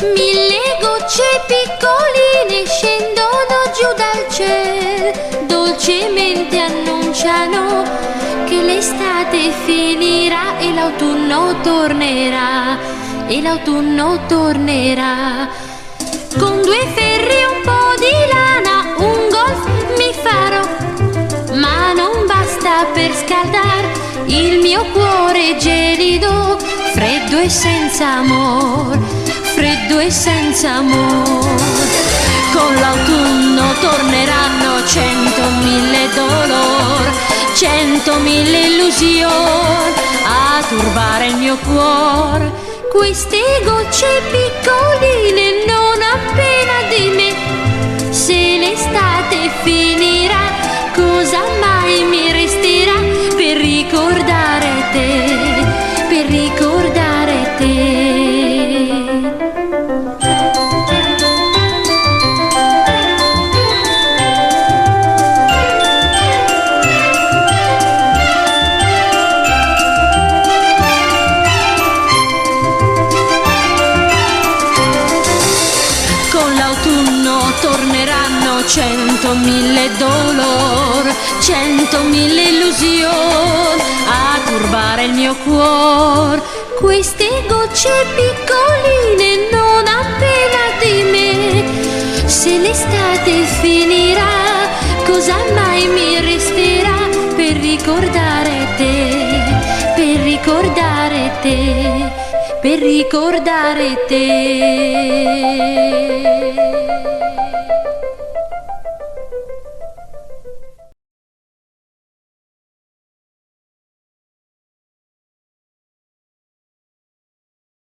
Mille gocce piccoline scendono giù dal cielo, dolcemente annunciano che l'estate finirà e l'autunno tornerà, e l'autunno tornerà. Con due ferri e un po' di lana un golf mi farò, ma non basta per scaldare il mio cuore gelido, freddo e senza amor, freddo e senza amor. Con l'autunno torneranno 100.000 dolor, 100.000 illusioni a turbare il mio cuore. Queste gocce piccoline non appena di me, se l'estate finirà cosa mai mi resterà per ricordare te, per ricordare te. Con l'autunno torneranno 100.000 dolor, 100.000 illusioni a turbare il mio cuore. Queste gocce piccoline non appena di me, se l'estate finirà cosa mai mi resterà per ricordare te, per ricordare te, per ricordare te.